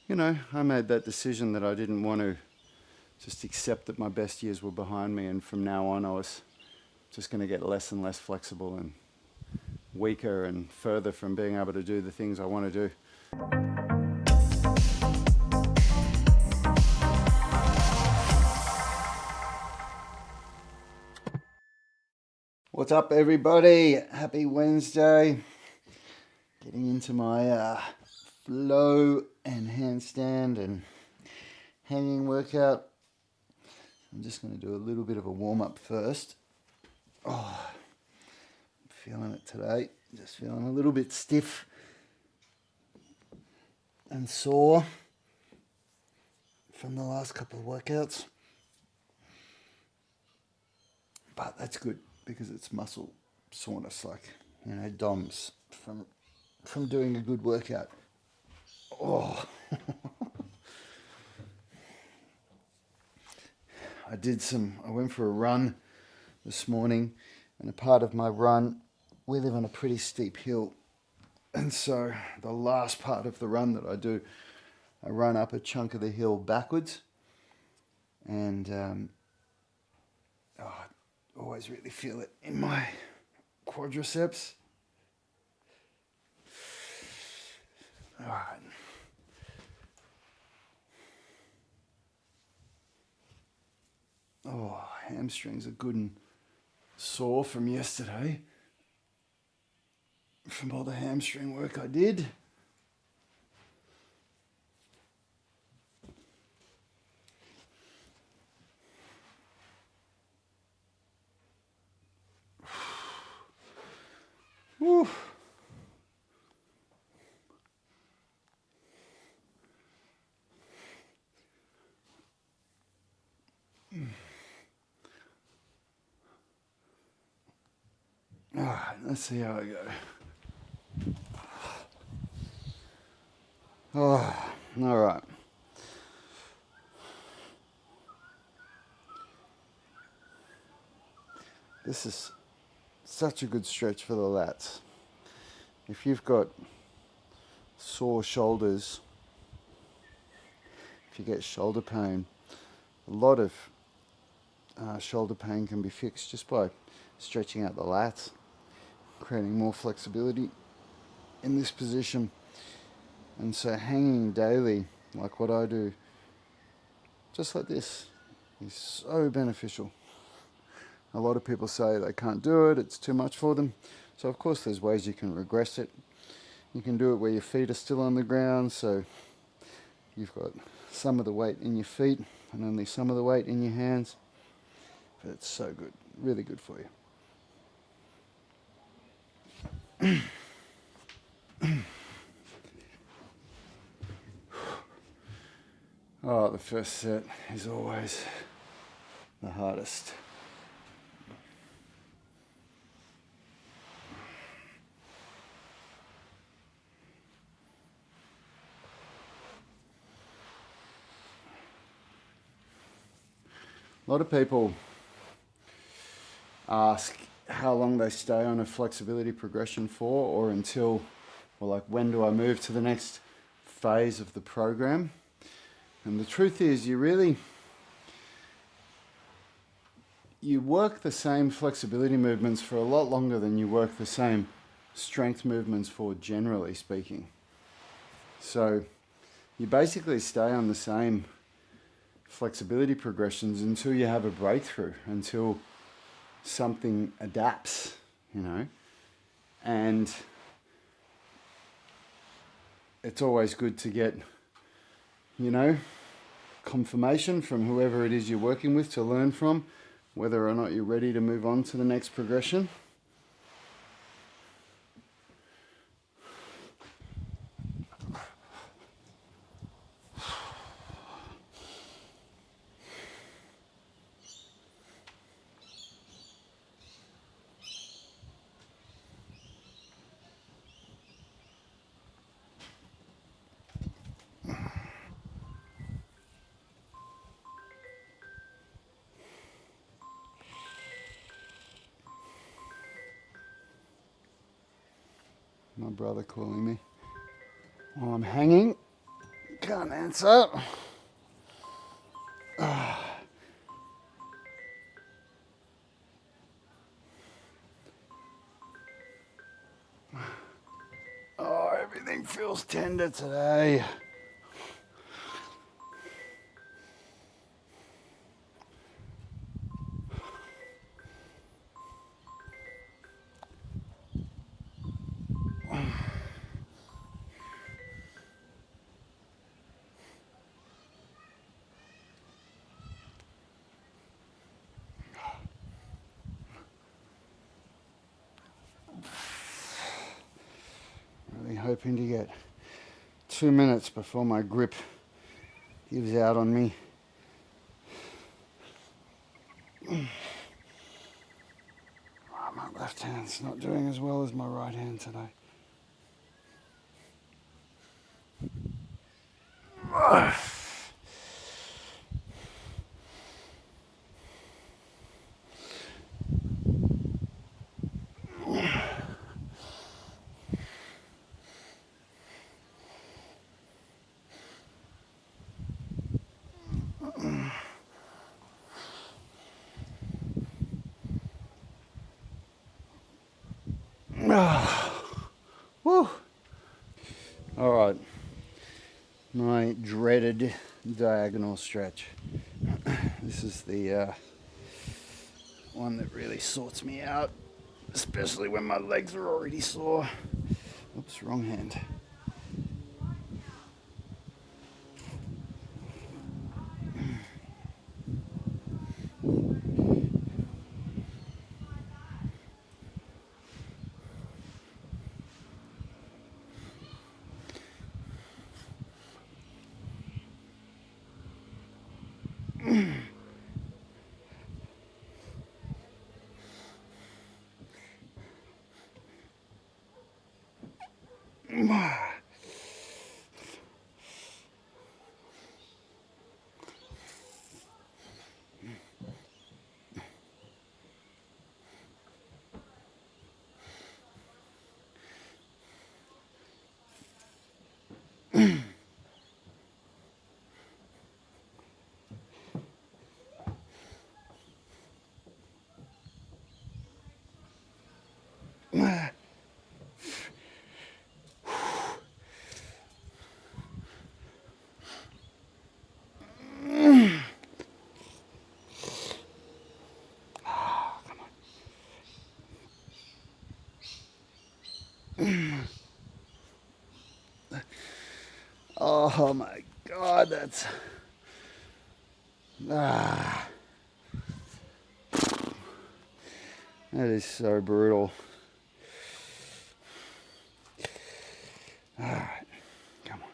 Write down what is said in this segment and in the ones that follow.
I made that decision that I didn't want to just accept that my best years were behind me, and from now on I was just going to get less and less flexible and weaker and further from being able to do the things I want to do. What's up, everybody? Happy Wednesday. Getting into my flow and handstand and hanging workout. I'm just going to do a little bit of a warm-up first. Oh, I'm feeling it today. Just feeling a little bit stiff and sore from the last couple of workouts. But that's good because it's muscle soreness, like, DOMS from doing a good workout. Oh. I went for a run this morning, and a part of my run, we live on a pretty steep hill. And so the last part of the run that I do, I run up a chunk of the hill backwards, and I always really feel it in my quadriceps. All right. Oh, hamstrings are good and sore from yesterday, from all the hamstring work I did. Whew. All right, let's see how I go. Oh, all right. This is such a good stretch for the lats. If you've got sore shoulders, if you get shoulder pain, a lot of shoulder pain can be fixed just by stretching out the lats, creating more flexibility in this position. And so hanging daily, like what I do, just like this, is so beneficial. A lot of people say they can't do it, it's too much for them. So of course there's ways you can regress it. You can do it where your feet are still on the ground, so you've got some of the weight in your feet and only some of the weight in your hands. But it's so good, really good for you. Oh, the first set is always the hardest. A lot of people ask how long they stay on a flexibility progression for, or until, or like, when do I move to the next phase of the program? And the truth is, you work the same flexibility movements for a lot longer than you work the same strength movements for, generally speaking. So you basically stay on the same flexibility progressions until you have a breakthrough, until something adapts, and it's always good to get, confirmation from whoever it is you're working with, to learn from whether or not you're ready to move on to the next progression. My brother calling me while I'm hanging. Can't answer. Oh, everything feels tender today. Really hoping to get 2 minutes before my grip gives out on me. Oh, my left hand's not doing as well as my right hand today. Woo. All right, my dreaded diagonal stretch. This is the one that really sorts me out, especially when my legs are already sore. Oops, wrong hand. Oh my God, that's that is so brutal. All right, come on.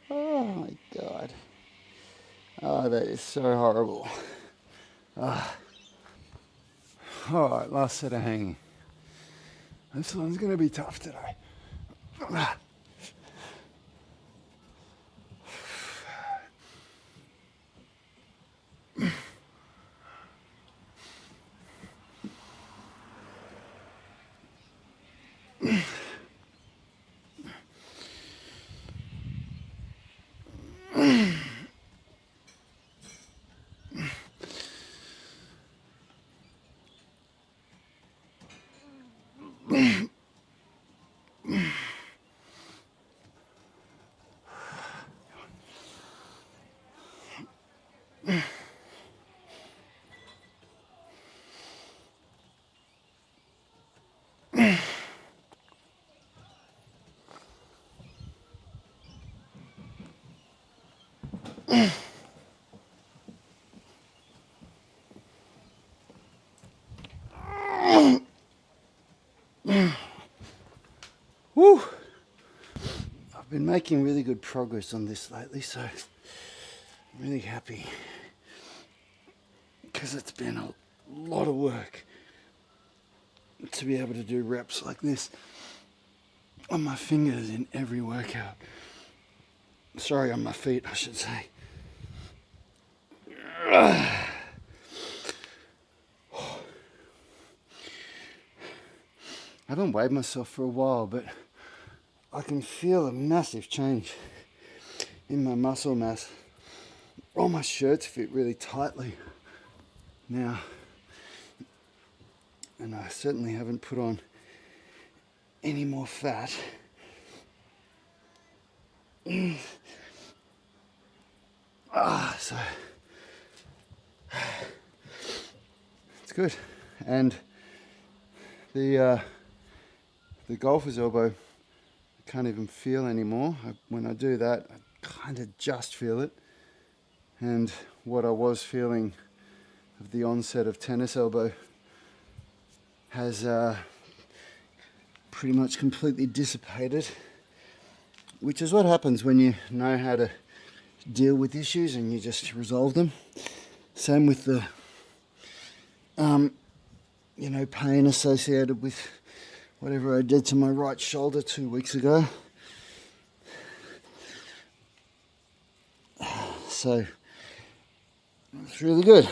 Oh my God. Oh, that is so horrible. All right, last set of hanging. This one's going to be tough today. Woo! I've been making really good progress on this lately, so I'm really happy because it's been a lot of work to be able to do reps like this on my fingers in every workout. Sorry, on my feet, I should say. I haven't weighed myself for a while, but I can feel a massive change in my muscle mass. All my shirts fit really tightly now, and I certainly haven't put on any more fat. So it's good. And the golfer's elbow, I can't even feel anymore. When I do that, I kind of just feel it. And what I was feeling of the onset of tennis elbow has pretty much completely dissipated, which is what happens when you know how to deal with issues and you just resolve them. Same with the pain associated with whatever I did to my right shoulder 2 weeks ago. So it's really good.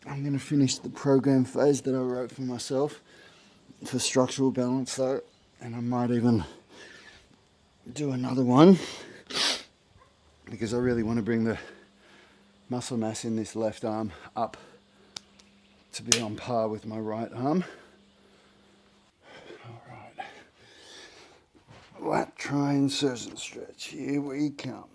I'm going to finish the program phase that I wrote for myself for structural balance though, and I might even do another one because I really want to bring the muscle mass in this left arm up to be on par with my right arm. Alright, lat try insertion stretch, here we come.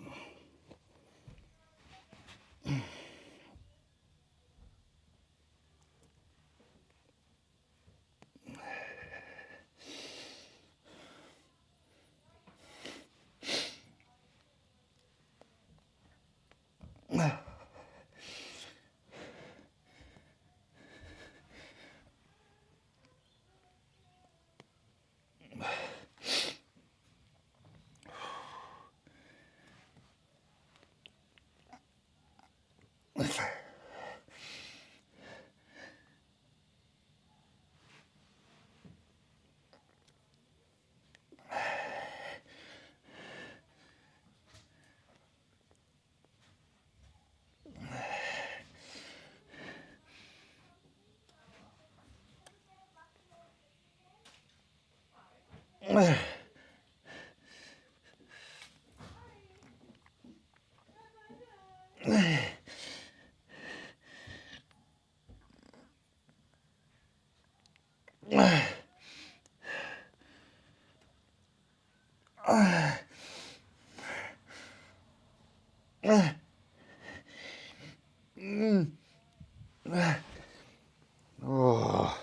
Oh,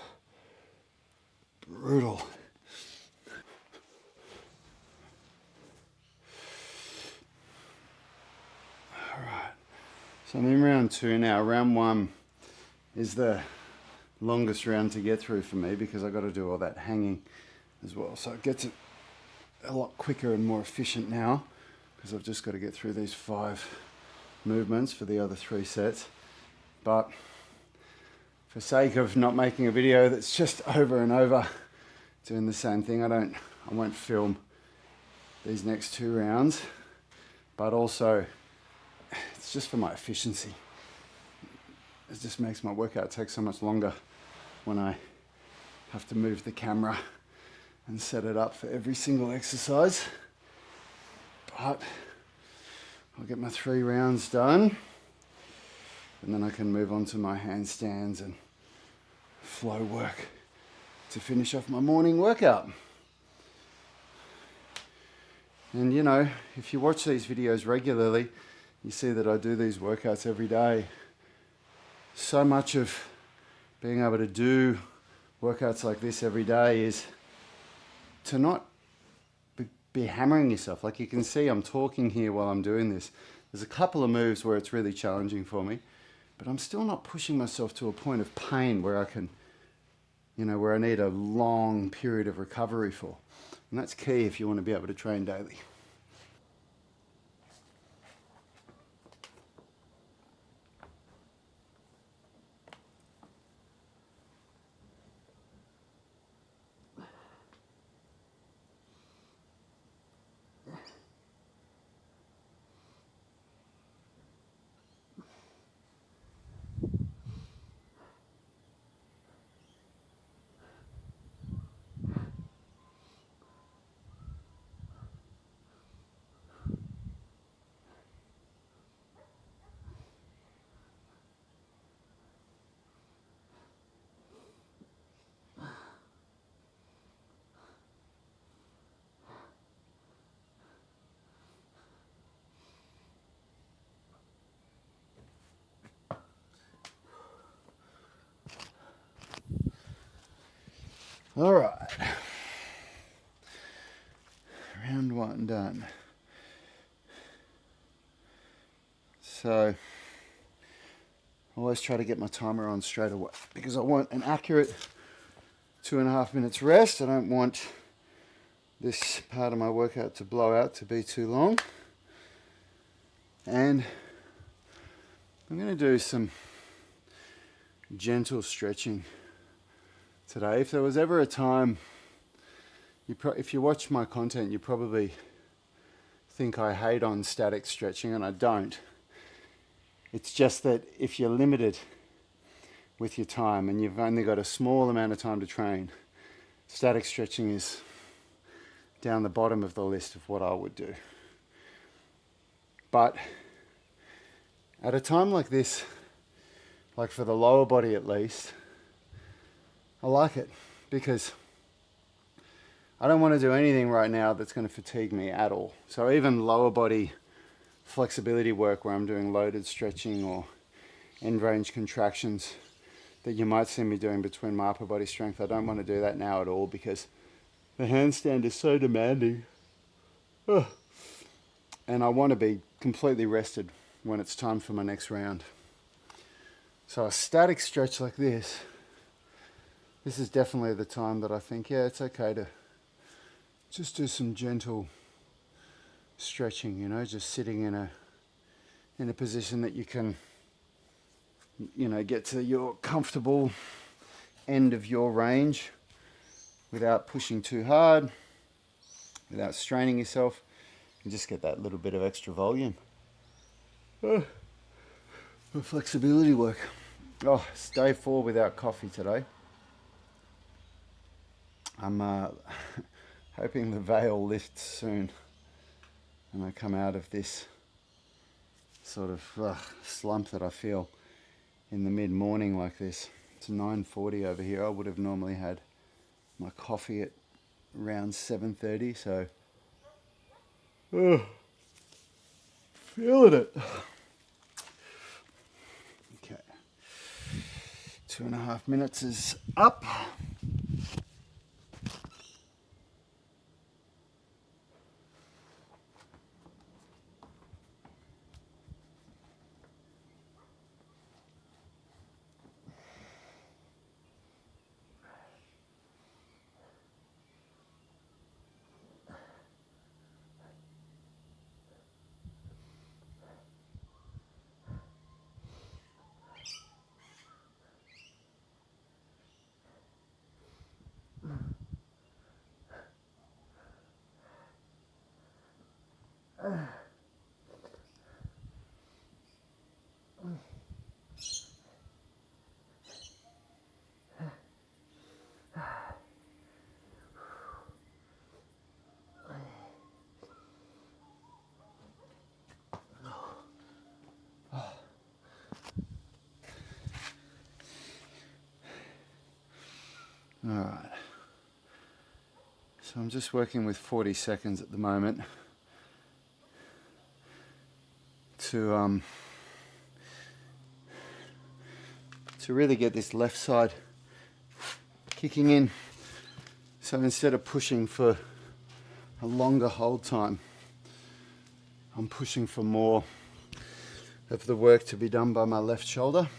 brutal. All right, so I'm in round 2 now. Round 1 is the longest round to get through for me because I got to do all that hanging as well. So it gets a lot quicker and more efficient now because I've just got to get through these 5 movements for the other 3 sets. But for sake of not making a video that's just over and over doing the same thing, I won't film these next 2 rounds, but also it's just for my efficiency. It just makes my workout take so much longer when I have to move the camera and set it up for every single exercise. But I'll get my 3 rounds done and then I can move on to my handstands and flow work to finish off my morning workout. And you know, if you watch these videos regularly, you see that I do these workouts every day. So much of being able to do workouts like this every day is to not be hammering yourself. Like you can see I'm talking here while I'm doing this. There's a couple of moves where it's really challenging for me, but I'm still not pushing myself to a point of pain where I can, where I need a long period of recovery for. And that's key if you want to be able to train daily. All right, round one done. So I always try to get my timer on straight away because I want an accurate 2.5 minutes rest. I don't want this part of my workout to blow out to be too long. And I'm going to do some gentle stretching today. If there was ever a time, if you watch my content, you probably think I hate on static stretching, and I don't. It's just that if you're limited with your time and you've only got a small amount of time to train, static stretching is down the bottom of the list of what I would do. But at a time like this, like for the lower body at least, I like it because I don't want to do anything right now that's going to fatigue me at all. So even lower body flexibility work where I'm doing loaded stretching or end range contractions that you might see me doing between my upper body strength, I don't want to do that now at all because the handstand is so demanding. And I want to be completely rested when it's time for my next round. So a static stretch like this is definitely the time that I think, yeah, it's okay to just do some gentle stretching, just sitting in a position that you can, get to your comfortable end of your range without pushing too hard, without straining yourself, and just get that little bit of extra volume. For flexibility work. Oh, it's day 4 without coffee today. I'm hoping the veil lifts soon and I come out of this sort of slump that I feel in the mid-morning like this. It's 9:40 over here. I would have normally had my coffee at around 7:30, so feeling it. Okay, 2.5 minutes is up. All right. So I'm just working with 40 seconds at the moment to really get this left side kicking in. So instead of pushing for a longer hold time. I'm pushing for more of the work to be done by my left shoulder.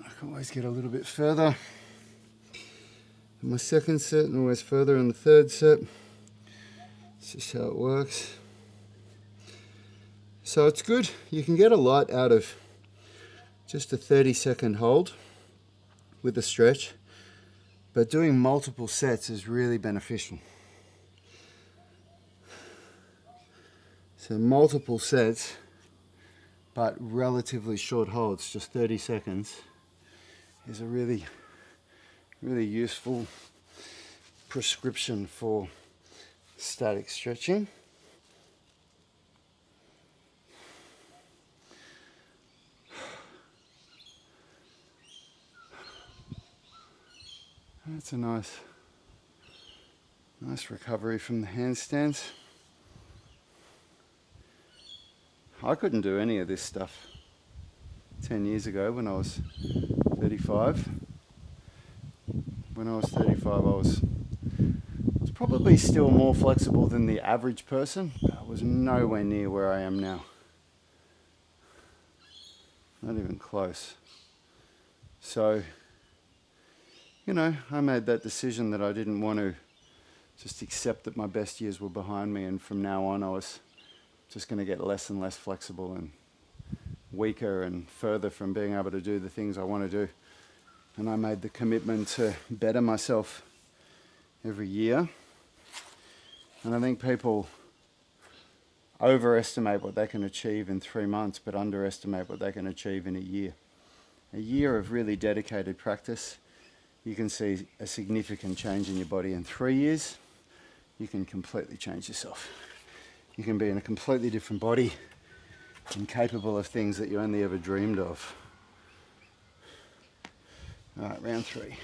I can always get a little bit further in my second set and always further in the third set. It's just how it works. So it's good. You can get a lot out of just a 30-second hold with a stretch, but doing multiple sets is really beneficial. So multiple sets, but relatively short holds, just 30 seconds, is a really useful prescription for static stretching. That's a nice recovery from the handstands. I couldn't do any of this stuff 10 years ago when I was 35. When I was 35, I was probably still more flexible than the average person, but I was nowhere near where I am now. Not even close. So, you know, I made that decision that I didn't want to just accept that my best years were behind me, and from now on I was just going to get less and less flexible and weaker and further from being able to do the things I want to do. And I made the commitment to better myself every year. And I think people overestimate what they can achieve in 3 months, but underestimate what they can achieve in a year. A year of really dedicated practice, you can see a significant change in your body. In 3 years, you can completely change yourself. You can be in a completely different body and capable of things that you only ever dreamed of. All right, round 3.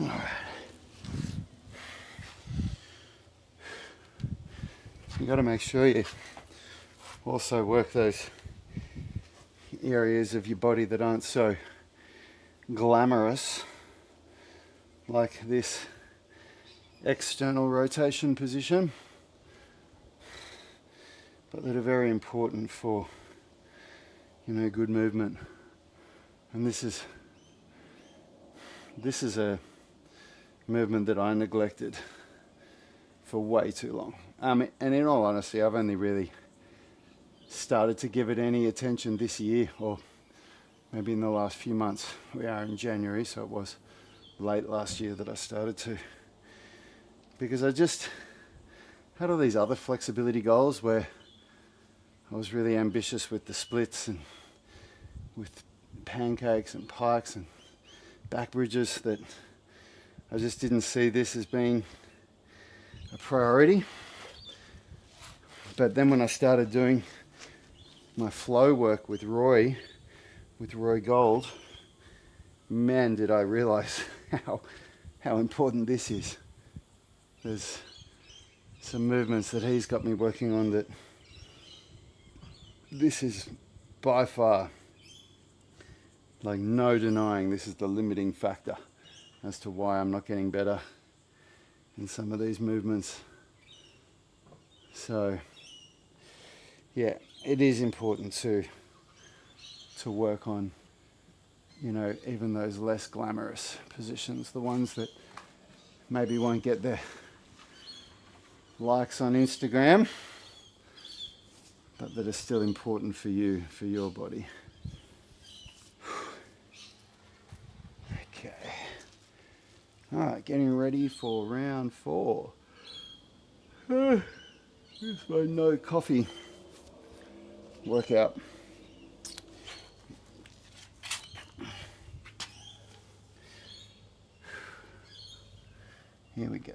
All right. You got to make sure you also work those areas of your body that aren't so glamorous, like this external rotation position, but that are very important for, you know, good movement. And this is a movement that I neglected for way too long. And in all honesty, I've only really started to give it any attention this year, or maybe in the last few months. We are in January, so it was late last year that I started to. Because I just had all these other flexibility goals where I was really ambitious with the splits and with pancakes and pikes and back bridges, that I just didn't see this as being a priority. But then when I started doing my flow work with Roy Gold, man, did I realize how important this is. There's some movements that he's got me working on that this is by far, like, no denying, this is the limiting factor as to why I'm not getting better in some of these movements. So yeah, it is important to work on, you know, even those less glamorous positions, the ones that maybe won't get the likes on Instagram, but that are still important for you, for your body. Okay. All right, getting ready for round 4. This is my no coffee workout. Here we go.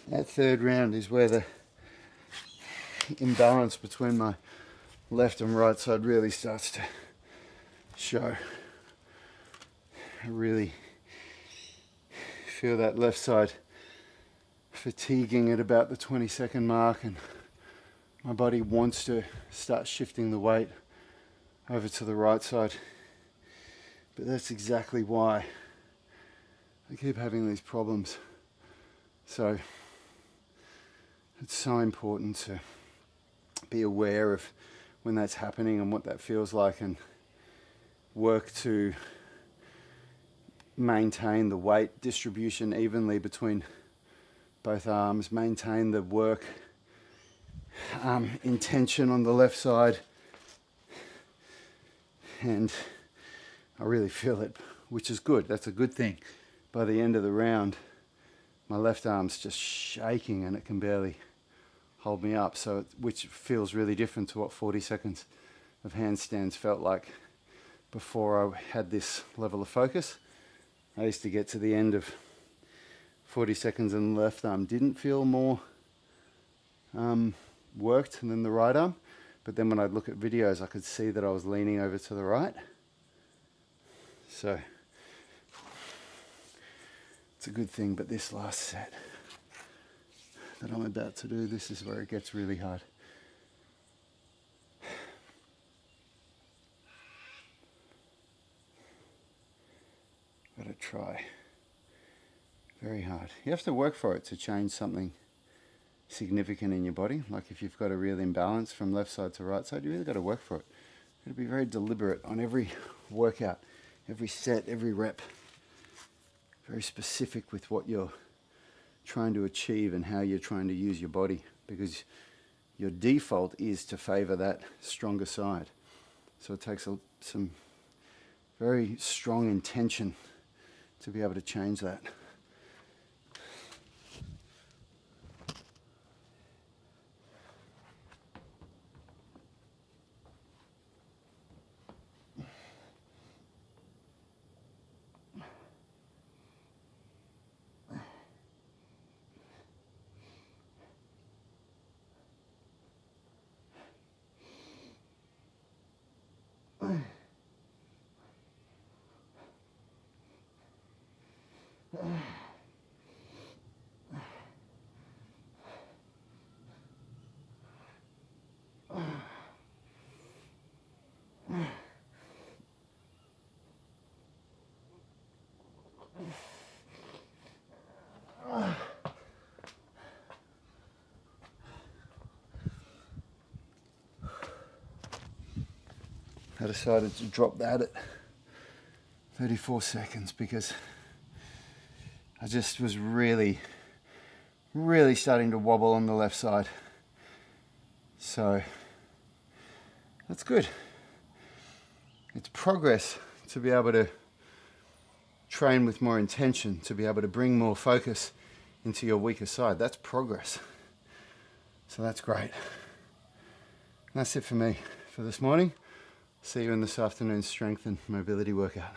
That third round is where the imbalance between my left and right side really starts to show. I really feel that left side fatiguing at about the 20-second mark, and my body wants to start shifting the weight over to the right side. But that's exactly why I keep having these problems. So it's so important to be aware of when that's happening and what that feels like, and work to maintain the weight distribution evenly between both arms, maintain the work intention on the left side, and I really feel it, which is good. That's a good thing. By the end of the round, my left arm's just shaking and it can barely hold me up, so which feels really different to what 40 seconds of handstands felt like before I had this level of focus. I used to get to the end of 40 seconds and the left arm didn't feel more worked than the right arm, but then when I'd look at videos I could see that I was leaning over to the right. So it's a good thing, but this last set that I'm about to do, this is where it gets really hard. Gotta try very hard. You have to work for it to change something significant in your body. Like if you've got a real imbalance from left side to right side, you really got to work for it. You've got to be very deliberate on every workout, every set, every rep. Very specific with what you're trying to achieve and how you're trying to use your body, because your default is to favor that stronger side. So it takes some very strong intention to be able to change that. I decided to drop that at 34 seconds, because I just was really starting to wobble on the left side. So that's good. It's progress to be able to train with more intention, to be able to bring more focus into your weaker side. That's progress. So that's great. And that's it for me for this morning. See you in this afternoon's strength and mobility workout.